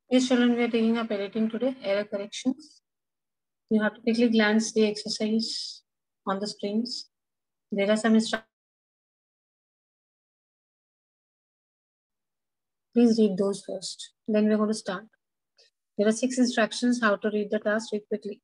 Yes, children, we are taking up editing today, error corrections. You have to quickly glance the exercise on the screens. There are some instructions. Please read those first. Then we're going to start. There are 6 instructions how to read the task. Read quickly.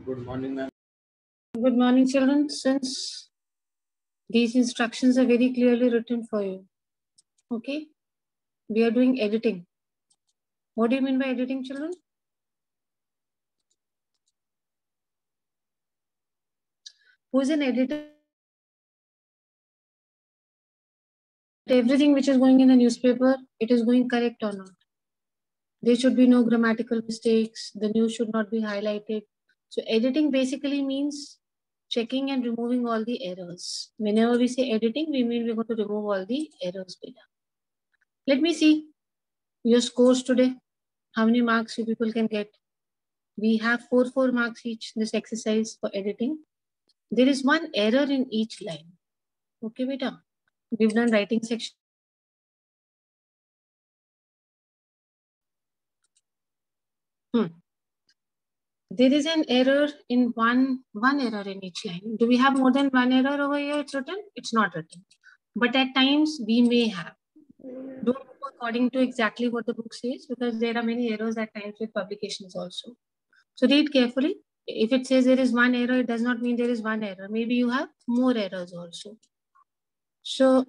Good morning, ma'am. Good morning, children. Since these instructions are very clearly written for you, okay? We are doing editing. What do you mean by editing, children? Who is an editor? Everything which is going in the newspaper, it is going correct or not? There should be no grammatical mistakes. The news should not be highlighted. So editing basically means checking and removing all the errors. Whenever we say editing, we mean we're going to remove all the errors. Let me see your scores today. How many marks you people can get? We have 4 marks each this exercise for editing. There is one error in each line. Okay, beta. We've done writing section. There is an error in one error in each line. Do we have more than one error over here? It's written? It's not written. But at times we may have. Don't go according to exactly what the book says, because there are many errors at times with publications also. So read carefully. If it says there is one error, it does not mean there is one error. Maybe you have more errors also. So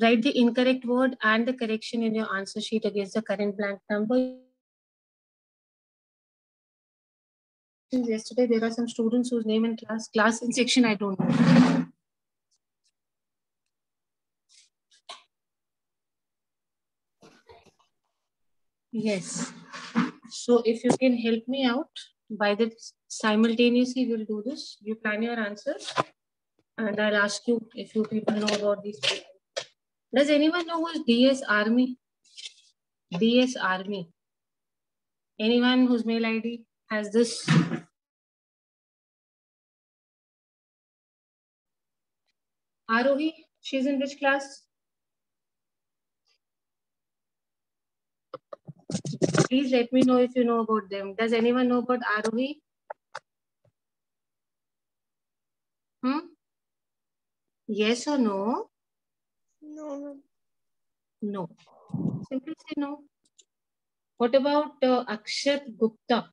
write the incorrect word and the correction in your answer sheet against the current blank number. Yesterday, there are some students whose name in class in section, I don't know. Yes. So if you can help me out, by the simultaneously we'll do this. You plan your answers and I'll ask you if you people know about these people. Does anyone know who's DS Army? DS Army. Anyone whose mail ID has this? Arohi, she's in which class? Please let me know if you know about them. Does anyone know about Arohi? Yes or no? No. No. Simply say no. What about Akshat Gupta?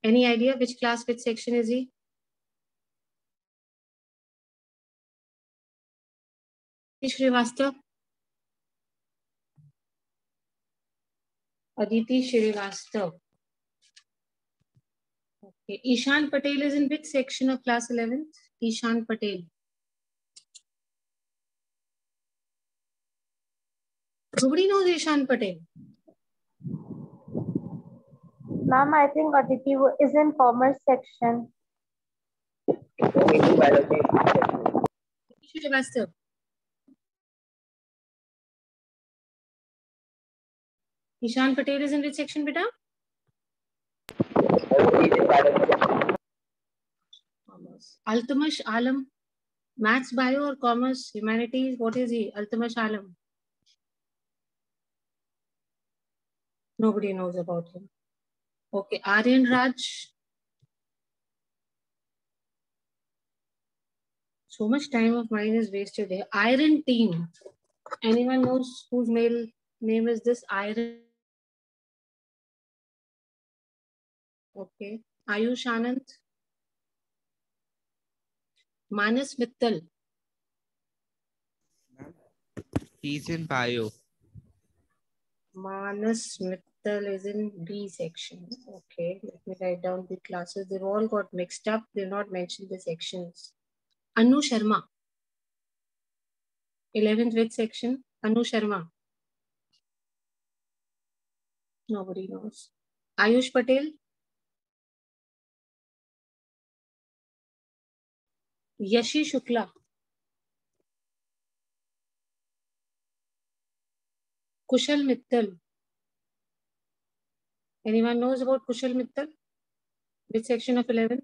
Any idea which class, which section is he? Srivastav? Aditi Srivastav. Okay. Ishan Patel is in which section of class 11th? Ishan Patel. Nobody knows Ishan Patel. Ma'am, I think Aditi is in commerce section. Shrivastava. Ishan Patel is in which section, beta? Commerce. Altamash Alam, maths, bio or commerce, humanities, what is he? Altamash Alam. Nobody knows about him. Okay, Aryan Raj. So much time of mine is wasted here. Iron Team. Anyone knows whose male name is this? Iron. Okay. Ayush Anand. Manas Mittal. He's in bio. Manas Mittal is in B section. Okay, let me write down the classes. They've all got mixed up. They've not mentioned the sections. Anu Sharma. 11th which section? Anu Sharma. Nobody knows. Ayush Patel. Yashi Shukla. Kushal Mittal. Anyone knows about Kushal Mittal? Which section of 11th?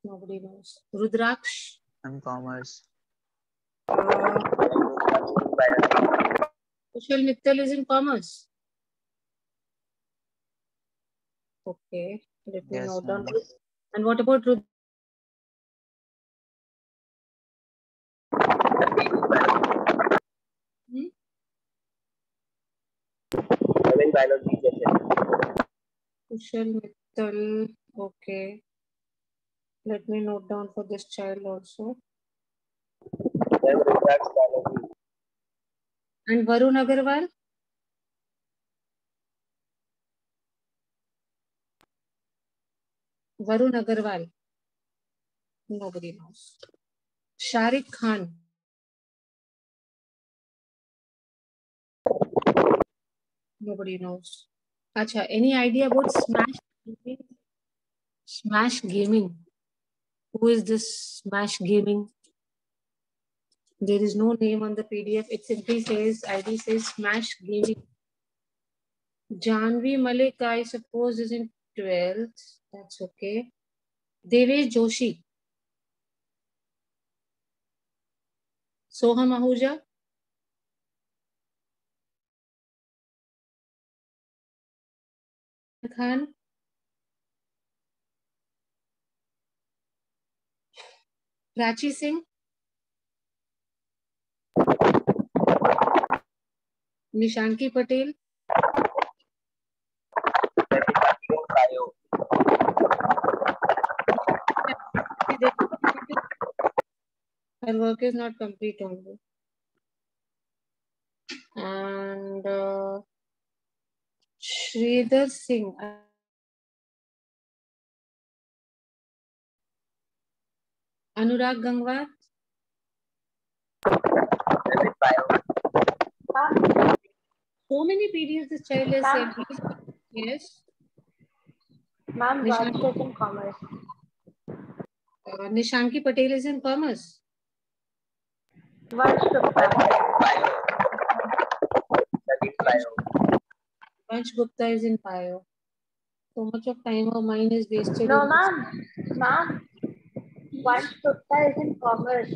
Nobody knows. Rudraksh. And commerce. Kushal Mittal is in commerce. Okay, let me Yes, note down. ma'am. And what about Rudraksh? biology Kushal Mittal. Okay. Let me note down for this child also. And Varun Agarwal? Varun Agarwal. Nobody knows. Sharik Khan. Nobody knows. Acha, any idea about Smash Gaming? Smash Gaming. Who is this Smash Gaming? There is no name on the PDF. It simply says, ID says Smash Gaming. Janvi Malik, I suppose, is in 12th. That's okay. Devesh Joshi. Soham Ahuja. Khan. Prachi Singh. Nishanki Patel. Her work is not complete only. And Sridhar Singh. Anurag Gangwar. So many PDFs this child has sent. Yes. Ma'am, Raj is in commerce. Nishanki Patel is in commerce. Vansh Gupta. Vansh Gupta is in bio. So much of time of mine is wasted. No, ma'am. Ma'am, Vansh Gupta is in commerce.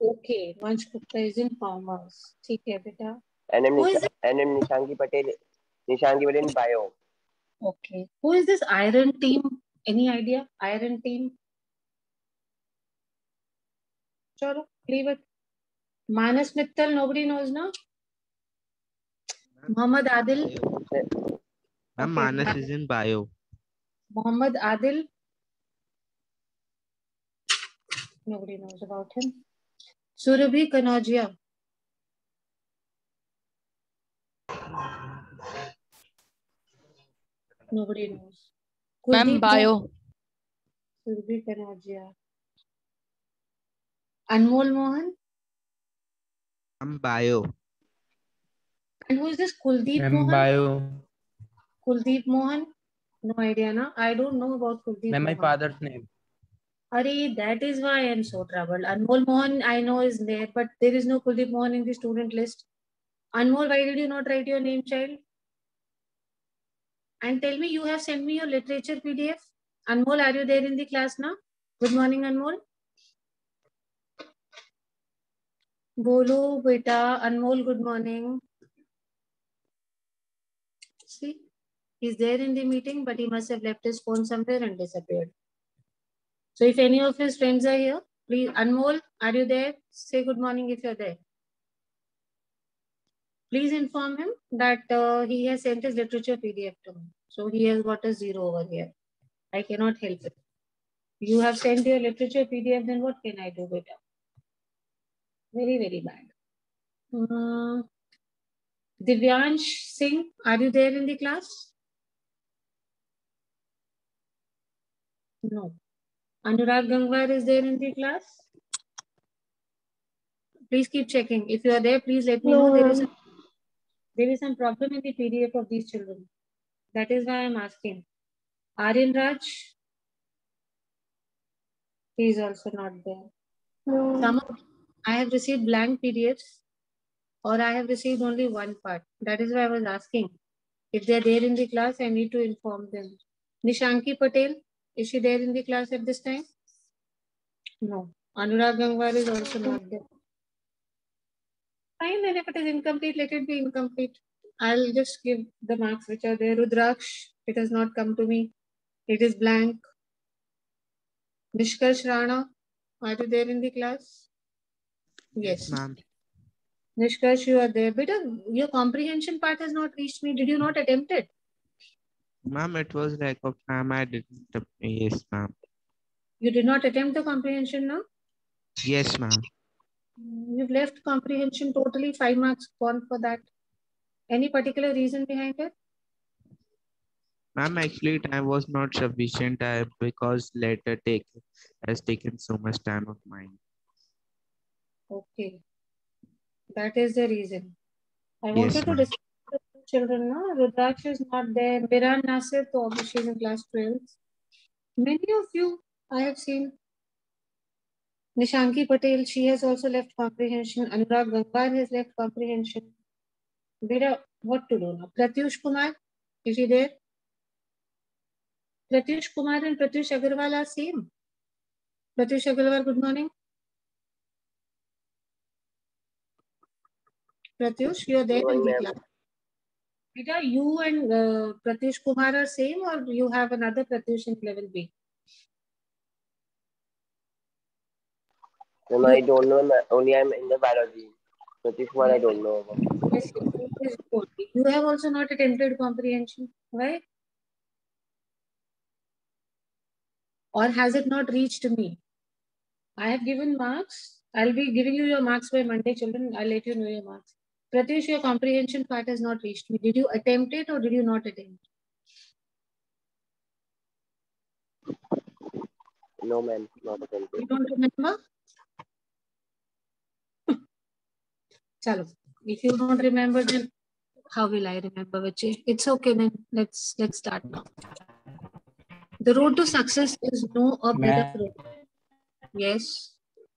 Okay, Vansh Gupta is in commerce. ठीक है बेटा. NM Nishanki Patel in bio. Okay. Who is this Iron Team? Any idea? Iron Team? Chalo, leave it. Manas Mittal, nobody knows now. Muhammad Adil. Ma'am, Manas is in bio. Muhammad Adil. Nobody knows about him. Surabhi Kanojia. Nobody knows. Ma'am, bio. Surabhi Kanojia. Anmol Mohan. Ma'am, bio. And who is this Kuldeep Mohan? bio. Kuldeep Mohan? No idea, na? I don't know about Kuldeep My Mohan. father's name. Arey, that is why I am so troubled. Anmol Mohan, I know is there, but there is no Kuldeep Mohan in the student list. Anmol, why did you not write your name, child? And tell me, you have sent me your literature PDF. Anmol, are you there in the class now? Good morning, Anmol. Bolo, beta, Anmol, good morning. See, he's there in the meeting, but he must have left his phone somewhere and disappeared. So if any of his friends are here, please, Anmol, are you there? Say good morning if you're there. Please inform him that he has sent his literature PDF to me. So he has got a 0 over here. I cannot help it. You have sent your literature PDF, then what can I do, beta? Very, very bad. Divyansh Singh, are you there in the class? No. Anurag Gangwar is there in the class? Please keep checking. If you are there, please let me know. There is some problem in the PDF of these children. That is why I am asking. Aryan Raj, he is also not there. No. Some of I have received blank PDFs or I have received only one part. That is why I was asking. If they are there in the class, I need to inform them. Nishanki Patel, is she there in the class at this time? No. Anurag Gangwar is also not there. Fine, then if it is incomplete, let it be incomplete. I'll just give the marks which are there. Rudraksh, it has not come to me. It is blank. Nishkarsh Rana, are you there in the class? Yes. ma'am. Nishkarsh, you are there. Beta, your comprehension part has not reached me. Did you not attempt it? Ma'am, it was lack of time. I didn't. Yes, ma'am. You did not attempt the comprehension now? Yes, ma'am. You've left comprehension totally 5 marks gone for that. Any particular reason behind it? Ma'am, actually, time was not sufficient because letter has taken so much time of mine. Okay. That is the reason. I Yes, wanted to ma'am. discuss with the children. No? Rudraksh is not there. Miran Nasir, so obviously she's in class 12. Many of you I have seen. Nishanki Patel, she has also left comprehension. Anurag Gangwar has left comprehension. Beta, what to do now? Pratyush Kumar, is he there? Pratyush Kumar and Pratyush Agarwal are same. Pratyush Agarwal, good morning. Pratyush, you are there in the class. Beta, you and Pratyush Kumar are same or you have another Pratyush in level B? No, I don't know. Only I'm in the biology. So this one I don't know about. Yes, you have also not attempted comprehension. Why? Or has it not reached me? I have given marks. I'll be giving you your marks by Monday, children. I'll let you know your marks. Pratyush, your comprehension part has not reached me. Did you attempt it or did you not attempt? No, ma'am, not You attempted. don't remember? Chalo. If you don't remember, then how will I remember, Vijay? It's okay then. Let's start now. The road to success is no a bed of roses. Yes,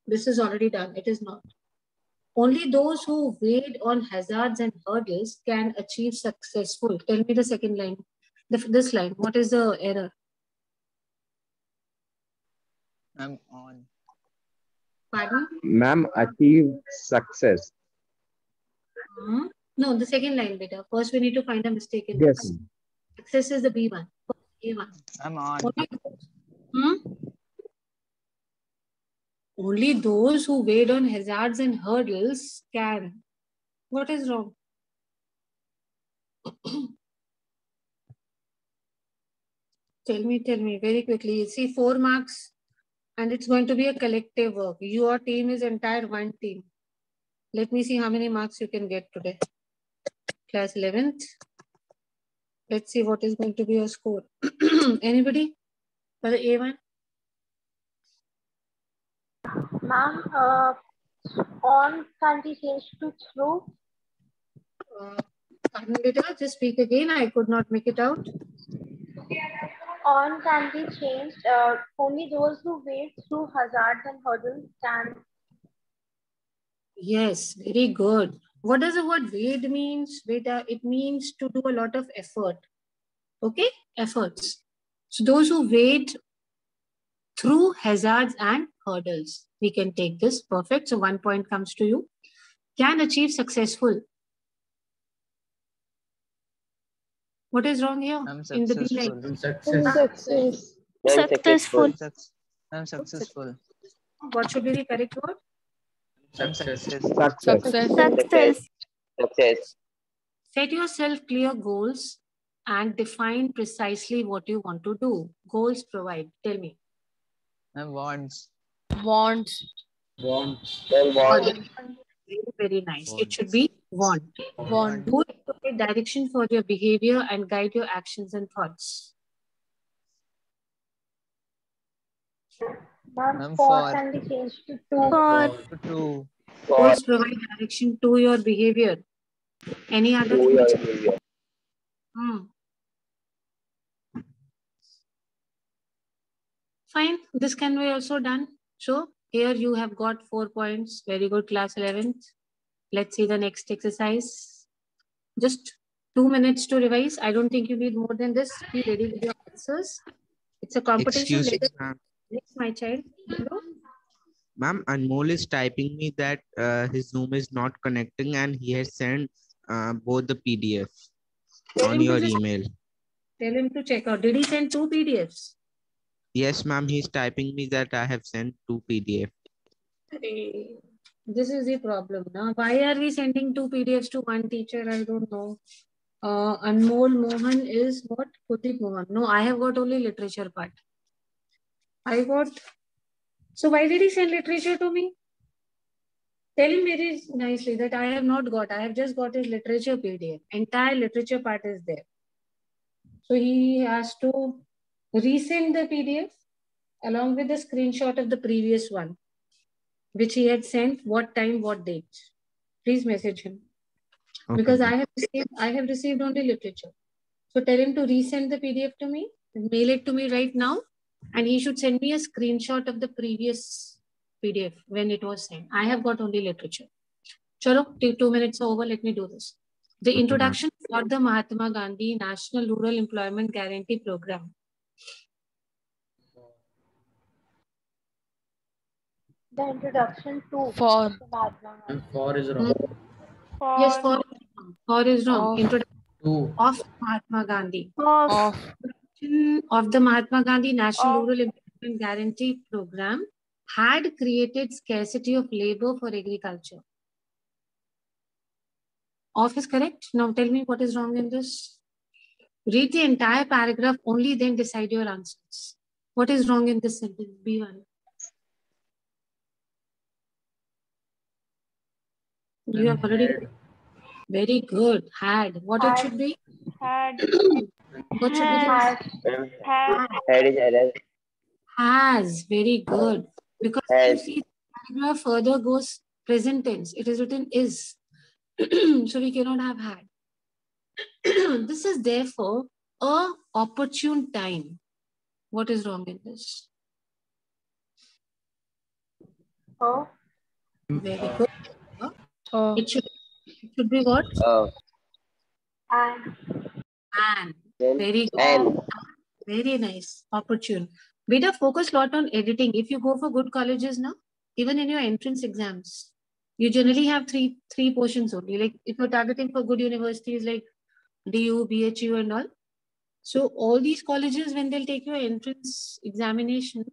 this is already done. It is not. Only those who wade on hazards and hurdles can achieve successful. Tell me the second line. This line. What is the error? I'm on. Pardon? Ma'am, achieve success. No, the second line, beta. First, we need to find a mistake in Yes. this. Success is the B one. A1. I'm on. Only those who wade on hazards and hurdles can. What is wrong? Tell me very quickly. See, 4 marks and it's going to be a collective work. Your team is entire one team. Let me see how many marks you can get today. Class 11th. Let's see what is going to be your score. Anybody for the A1? Ma'am, on can be changed to through? Pardon, beta, just speak again. I could not make it out. on can be changed. Only those who wade through hazards and hurdles can. Yes, very good. What does the word wade means? Wade, it means to do a lot of effort. Okay, efforts. So those who wade through hazards and hurdles, we can take this. Perfect. So 1 point comes to you. Can achieve successful. What is wrong here? I'm In the B line. successful. I'm Successful. I'm successful. What should be the correct word? I'm success. Success. Success. Success. Set yourself clear goals and define precisely what you want to do. Goals provide. Tell me. I'm wants. Wants. Then want. Very, very nice. It should be want. Want. Who provide direction for your behavior and guide your actions and thoughts. Ma'am, I'm for for. can be changed to For. Two. For Goals provide direction to your behavior. Any other to thing? your behavior. Fine. This can be also done. So here you have got 4 points. Very good, class 11th. Let's see the next exercise. Just 2 minutes to revise. I don't think you need more than this. Be ready with your answers. It's a competition. Excuse me, Let us ma'am. next, my child. Hello? Ma'am, Anmol is typing me that his Zoom is not connecting and he has sent both the PDF Tell on him to your just email. tell him to check out. Did he send 2 PDFs? Yes, ma'am, he's typing me that I have sent 2 PDF. This is the problem. Now, why are we sending 2 PDFs to one teacher? I don't know. Anmol Mohan is what? Putip Mohan. No, I have got only literature part. I got. So why did he send literature to me? Tell him very nicely that I have not got. I have just got his literature PDF. Entire literature part is there. So he has to resend the PDF along with the screenshot of the previous one, which he had sent, what time, what date. Please message him. Okay, Because ma'am. I have received only literature. So tell him to resend the PDF to me, mail it to me right now, and he should send me a screenshot of the previous PDF when it was sent. I have got only literature. Chalo, 2 minutes are over. Let me do this. The Okay, introduction for the Mahatma Gandhi National Rural Employment Guarantee Program. the introduction to For. the Mahatma Gandhi. For is wrong. Yes, for is wrong. Of. Introduction Two. of Mahatma Gandhi. Of. Introduction of the Mahatma Gandhi National Of. Rural Employment Guarantee Program had created scarcity of labor for agriculture. Off is correct. Now tell me what is wrong in this. Read the entire paragraph, only then decide your answers. What is wrong in this sentence? B1. You have already. Very good. Had. What it should be? Had. What should be the Had. Head is error. has. Very good. Because you Has. see, the paragraph further goes present tense. It is written is. So we cannot have had. This is therefore a opportune time. What is wrong in this? Oh. Very good. Oh. It should be what? And. And. Then Very good. and. Very nice. Opportune. Beta, focus a lot on editing. If you go for good colleges now, even in your entrance exams, you generally have three portions only. Like if you're targeting for good universities like DU, BHU and all. So all these colleges, when they'll take your entrance examination,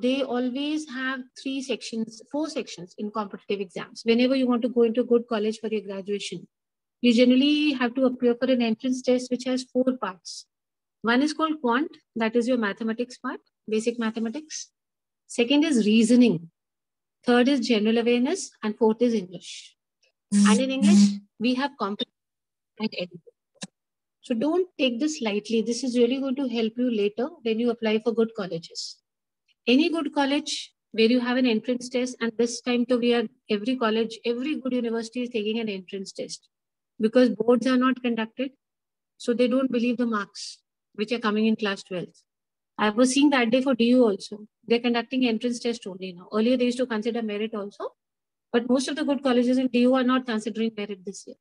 they always have 4 sections in competitive exams. Whenever you want to go into a good college for your graduation, you generally have to appear for an entrance test which has 4 parts. One is called quant, that is your mathematics part, basic mathematics. Second is reasoning. Third is general awareness. And fourth is English. And in English, we have comprehension and editing. So don't take this lightly. This is really going to help you later when you apply for good colleges. Any good college where you have an entrance test, and this time to be every college, every good university is taking an entrance test because boards are not conducted. So they don't believe the marks. which are coming in class 12th. I was seeing that day for DU also. They're conducting entrance test only now. Earlier, they used to consider merit also. But most of the good colleges in DU are not considering merit this year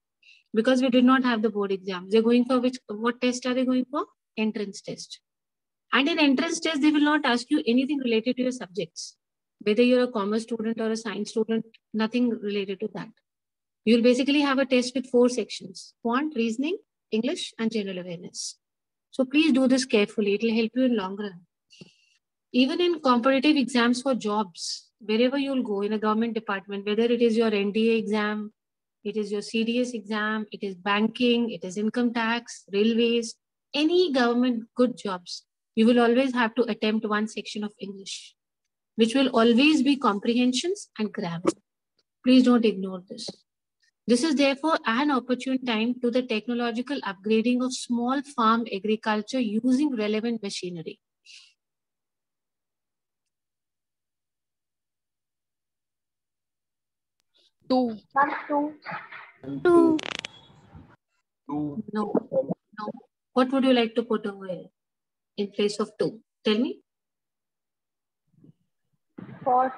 because we did not have the board exams. They're going for what test are they going for? Entrance test. And in entrance test, they will not ask you anything related to your subjects. Whether you're a commerce student or a science student, nothing related to that. You'll basically have a test with 4 sections: quant, reasoning, English, and general awareness. So please do this carefully. It will help you in long run. Even in competitive exams for jobs, wherever you'll go in a government department, whether it is your NDA exam, it is your CDS exam, it is banking, it is income tax, railways, any government good jobs, you will always have to attempt one section of English, which will always be comprehensions and grammar. Please don't ignore this. This is therefore an opportune time to the technological upgrading of small farm agriculture using relevant machinery. Two. Two. No. What would you like to put over here in place of 2? Tell me. 4.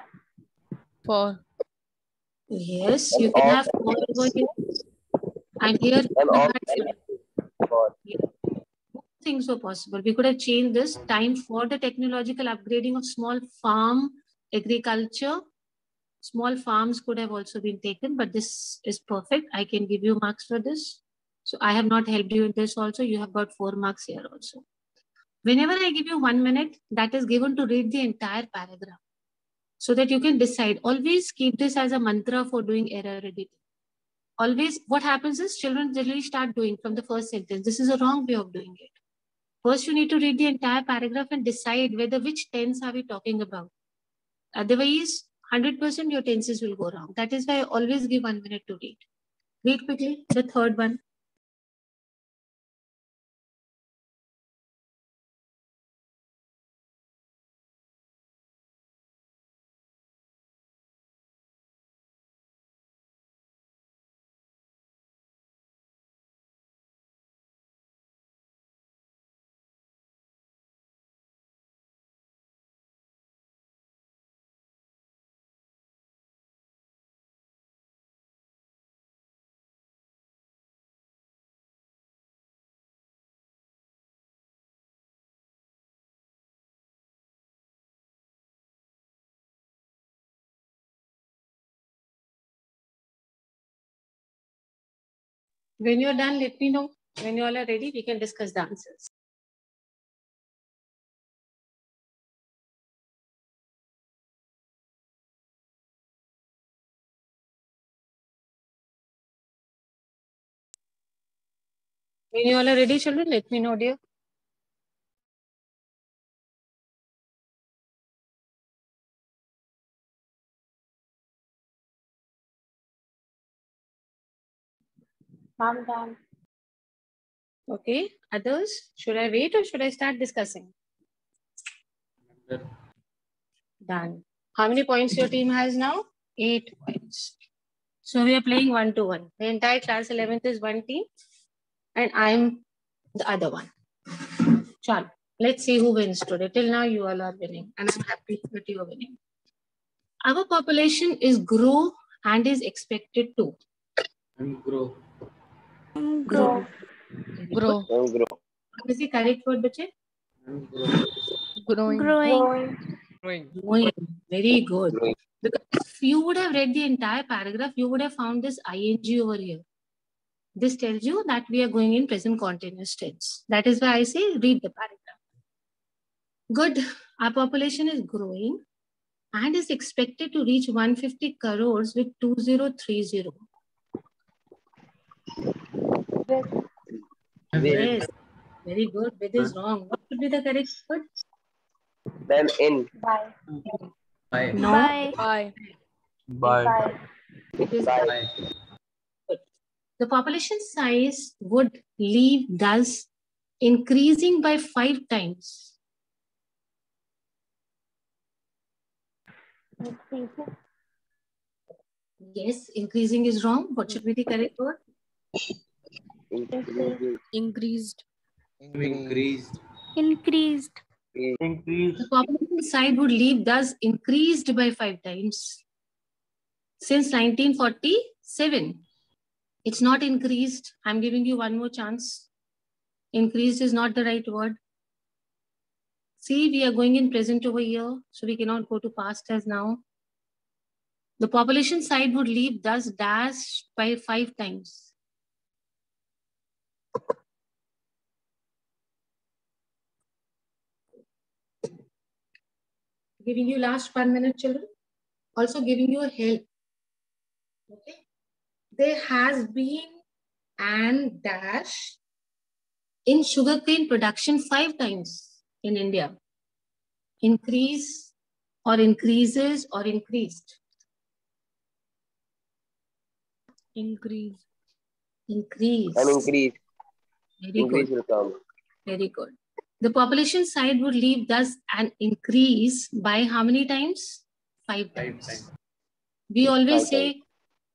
4. Yes, you can have 4 over here. And here both things are possible. We could have changed this time for the technological upgrading of small farm agriculture. Small farms could have also been taken, but this is perfect. I can give you marks for this. So I have not helped you in this also. You have got 4 marks here also. Whenever I give you 1 minute, that is given to read the entire paragraph so that you can decide. Always keep this as a mantra for doing error editing. Always, what happens is children generally start doing from the first sentence. This is a wrong way of doing it. First, you need to read the entire paragraph and decide whether which tense are we talking about. Otherwise, 100% your tenses will go wrong. That is why I always give 1 minute to read. Read quickly, the third one. When you're done, let me know. When you all are ready, we can discuss the answers. When you all are ready, children, let me know, dear. I'm done. Okay, others, should I wait or should I start discussing? Done. How many points your team has now? 8 points. So we are playing 1-1. The entire class 11th is one team and I'm the other one. Chal, let's see who wins today. Till now you all are winning and I'm happy that you are winning. Our population is grow and is expected to Grow. grow. Grow. Is the correct word, bache? Growing. Growing. Very good. Growing. Because if you would have read the entire paragraph, you would have found this ing over here. This tells you that we are going in present continuous tense. That is why I say read the paragraph. Good. Our population is growing and is expected to reach 150 crores with 2030. Yes. Very good. With is wrong. What should be the correct word? Them in. Bye. No. Bye. Bye. It is Bye. the population size would leave thus increasing by 5 times. Yes, increasing is wrong. What should be the correct word? Increasing. Increased. Increased. Increased. The population side would leave thus increased by 5 times since 1947. It's not increased. I'm giving you one more chance. Increased is not the right word. See, we are going in present over here, so we cannot go to past as now. The population side would leave thus dash by 5 times. Giving you last 1 minute, children. Also giving you a help. Okay. There has been and dash in sugarcane production 5 times in India. Increase or increases or increased. Increase. Increase. And increase. Very Increase good. will come. Very good. The population side would leave thus an increase by how many times? 5 times. We always 5 say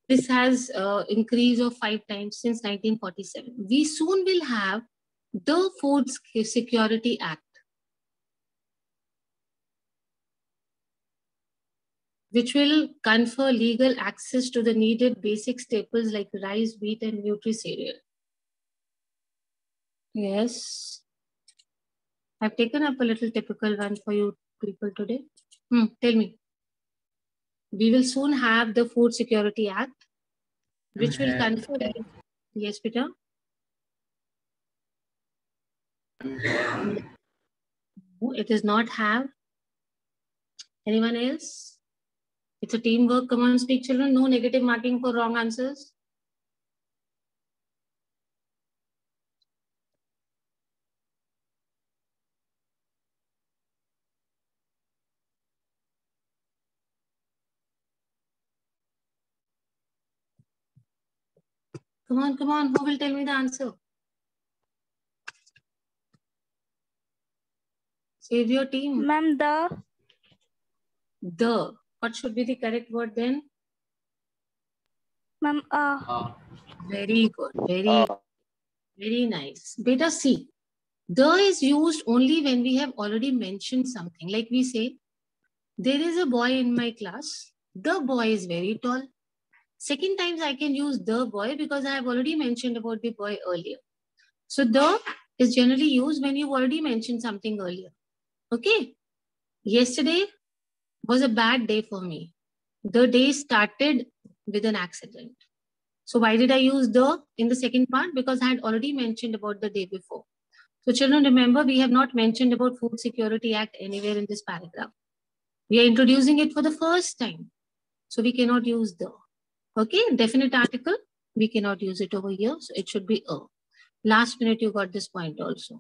this has increase of 5 times since 1947. We soon will have the Food Security Act, which will confer legal access to the needed basic staples like rice, wheat, and nutri-cereal. Yes. I've taken up a little typical one for you people today. Tell me. We will soon have the Food Security Act, which will confer. Yes, Peter. No, it does not have. Anyone else? It's a teamwork. Come on, speak, children. No negative marking for wrong answers. Come on, come on. Who will tell me the answer? Save your team. Ma'am, The. What should be the correct word then? ma'am, Very good. Very nice. Beta C. The is used only when we have already mentioned something. Like we say, there is a boy in my class. The boy is very tall. Second times I can use the boy because I have already mentioned about the boy earlier. So the is generally used when you've already mentioned something earlier. Okay. Yesterday was a bad day for me. The day started with an accident. So why did I use the in the second part? Because I had already mentioned about the day before. So children, remember, we have not mentioned about Food Security Act anywhere in this paragraph. We are introducing it for the first time. So we cannot use the. Okay, definite article, we cannot use it over here. So it should be a. Last minute, you got this point also.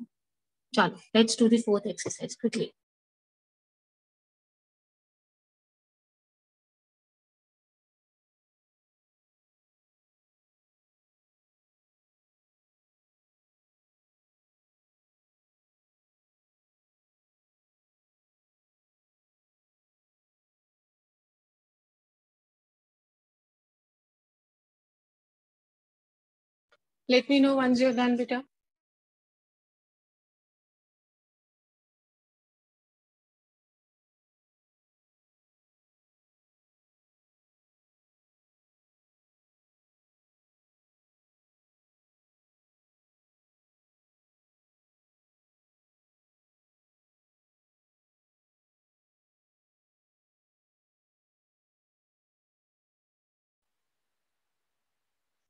Chalo, let's do the fourth exercise quickly. Let me know once you're done, beta.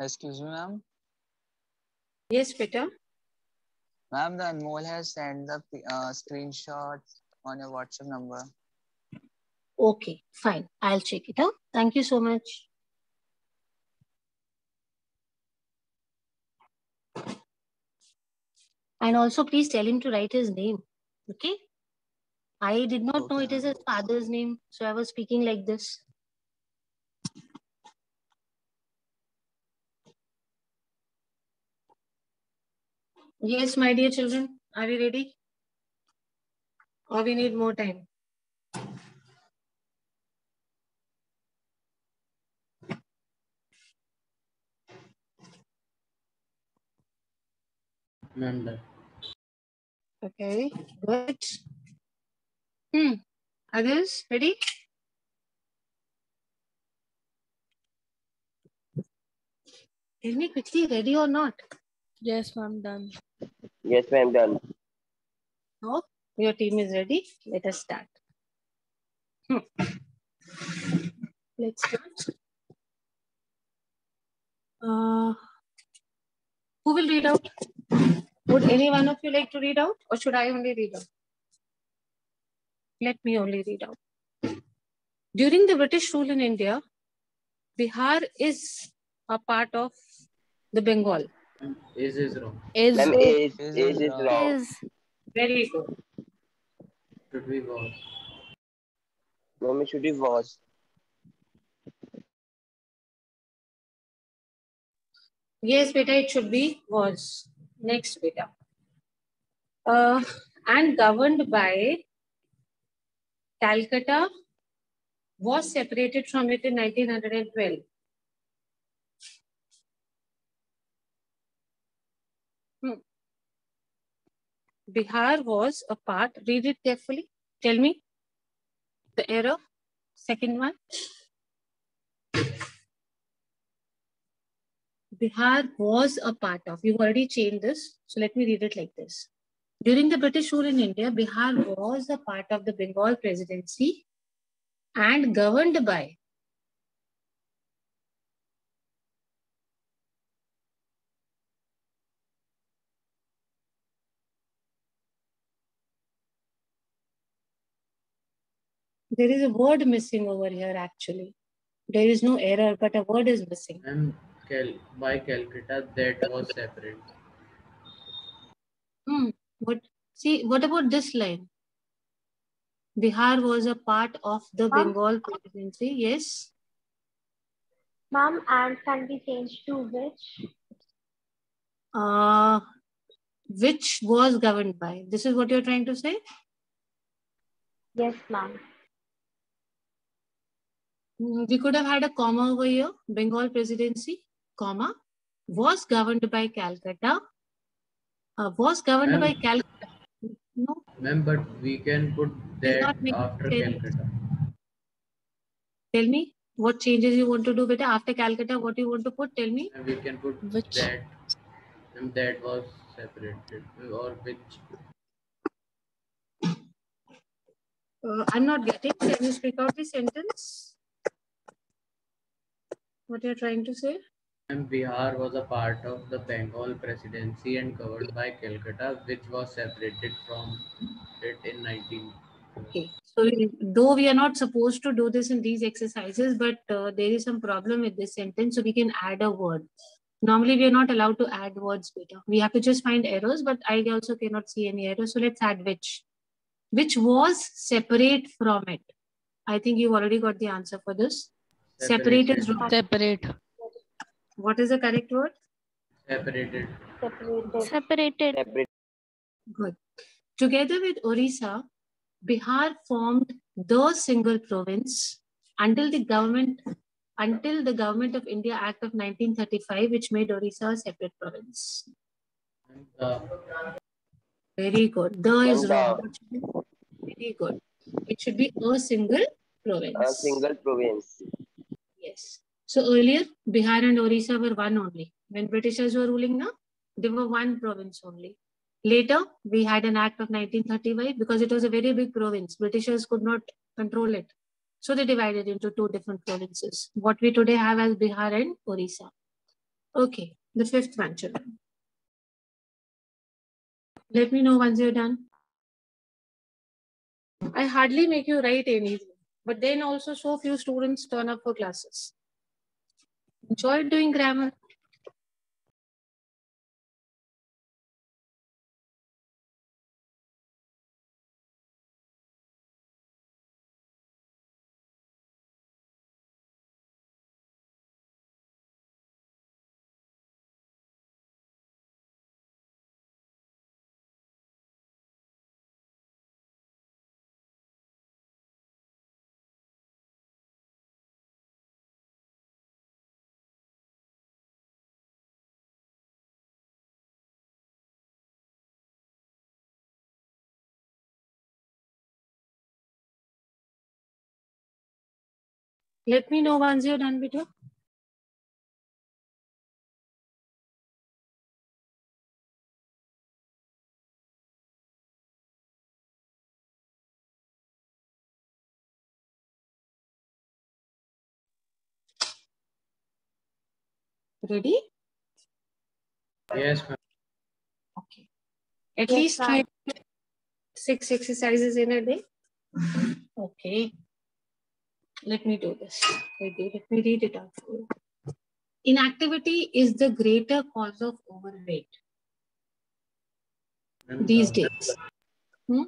Excuse me, ma'am. Yes, beta. Ma'am, the Anmol has sent the screenshot on your WhatsApp number. Okay, fine. I'll check it out. Thank you so much. And also, please tell him to write his name. Okay? I did not know it is his father's name, so I was speaking like this. Yes, my dear children, are we ready? Or we need more time? Okay, good. Others, ready? Tell me quickly, ready or not? Yes, ma'am, done. Yes, ma'am, done. No, your team is ready. Let us start. Let's start. Who will read out? Would any one of you like to read out, or should I only read out? Let me only read out. During the British rule in India, Bihar is a part of the Bengal. Is wrong. Is Ma'am, is wrong. wrong. is Very good. Should be was. Ma'am, it should be was. Yes, beta, it should be was. Next, beta. And governed by Calcutta was separated from it in 1912. Bihar was a part. Read it carefully. Tell me the error. Second one. Bihar was a part of. You've already changed this. So let me read it like this. During the British rule in India, Bihar was a part of the Bengal presidency and governed by there is a word missing over here actually. There is no error, but a word is missing. And by Calcutta, that was separate. What? See, what about this line? Bihar was a part of the Ma'am? Bengal presidency. Yes. Ma'am, and can be changed to which? Which was governed by. This is what you're trying to say? Yes, ma'am. We could have had a comma over here. Bengal presidency, comma, was governed by Calcutta. Was governed by Ma'am, Calcutta. No, ma'am, but we can put it is that not making after sense. Calcutta. Tell me what changes you want to do, beta. After Calcutta, what you want to put? Tell me. And we can put which? that. And that was separated. Or which. I'm not getting. Can you speak out the sentence? What you're trying to say? And Bihar was a part of the Bengal presidency and governed by Calcutta, which was separated from it in 19. Okay. So though we are not supposed to do this in these exercises, but there is some problem with this sentence, so we can add a word. Normally, we are not allowed to add words, beta. We have to just find errors, but I also cannot see any errors. So let's add which. Which was separate from it. I think you've already got the answer for this. Separate is wrong. Separate. What is the correct word? Separated. Separated. Separate. Good. Together with Orissa, Bihar formed the single province until the government of India Act of 1935, which made Orissa a separate province. And Very good. The is And wrong. Very good. It should be a single province. a single province. Yes. So earlier, Bihar and Orissa were one only. When Britishers were ruling now, they were one province only. Later, we had an act of 1935 because it was a very big province. Britishers could not control it. So they divided into two different provinces. What we today have as Bihar and Orissa. Okay, the fifth one, children. Let me know once you're done. I hardly make you write anything, but then also so few students turn up for classes. Enjoy doing grammar. Let me know once you're done, beta. Ready? Yes, ma'am. Okay. At Yes, least try ma'am. 6 exercises in a day. Okay. Let me do this. Let me read it out for you. Inactivity is the greater cause of overweight Ma'am, these the- days. Hmm?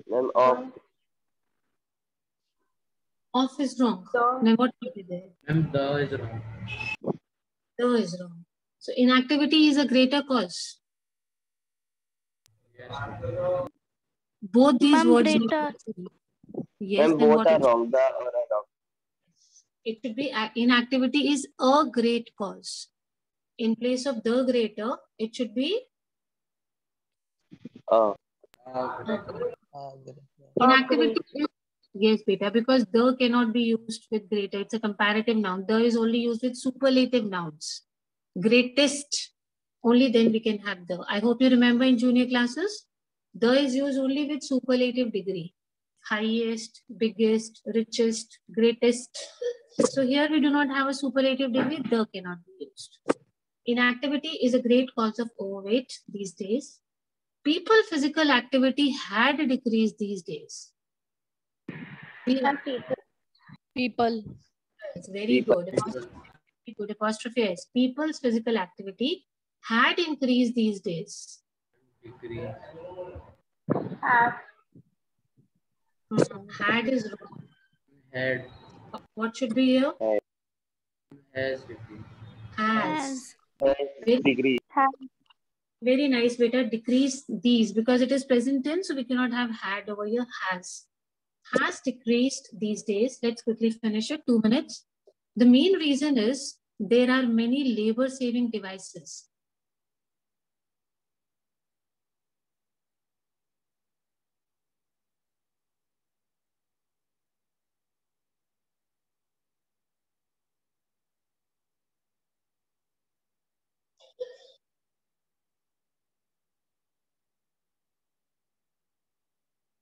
Ma'am, off. Off is wrong. The- Now what will be there? Ma'am, the is wrong. The is wrong. So inactivity is a greater cause. Yes, ma'am. Both these Ma'am, words. greater. Yes, Ma'am, then both what are it, wrong. The or are wrong. it should be inactivity is a great cause. In place of the greater, it should be inactivity. Yes, beta, because the cannot be used with greater. It's a comparative noun. The is only used with superlative nouns. Greatest, only then we can have the. I hope you remember in junior classes, the is used only with superlative degree. Highest, biggest, richest, greatest. So here we do not have a superlative degree, the cannot be used. Inactivity is a great cause of overweight these days. People's physical activity had decreased these days. And people. People. It's very good. Very good. Apostrophe S. People's physical activity had increased these days. Degree. Have. Had is wrong. Had. What should be here? Has degree. Has. Degree. Very nice, beta. Decrease these because it is present tense, so we cannot have had over here. Has decreased these days. Let's quickly finish it. 2 minutes. The main reason is there are many labor-saving devices.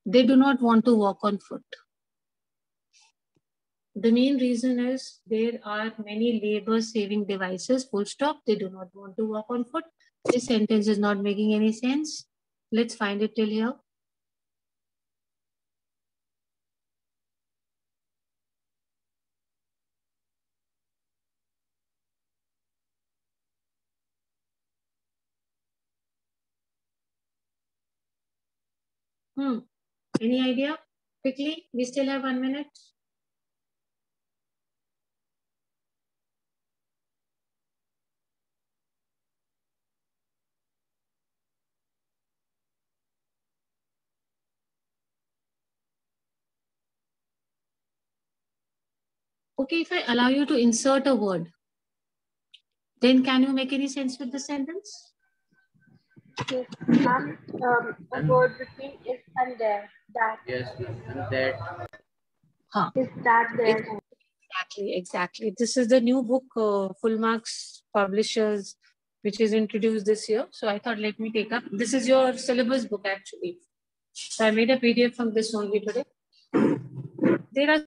They do not want to walk on foot. The main reason is there are many labor-saving devices, full stop. They do not want to walk on foot. This sentence is not making any sense. Let's find it till here. Any idea? Quickly, we still have 1 minute. Okay, if I allow you to insert a word, then can you make any sense with the sentence? Yes, ma'am. A word between is and there. That. Yes, ma'am. And that. Is that there? Exactly. This is the new book, Full Marks Publishers, which is introduced this year. So I thought, let me take up. This is your syllabus book, actually. So I made a PDF from this only today. There are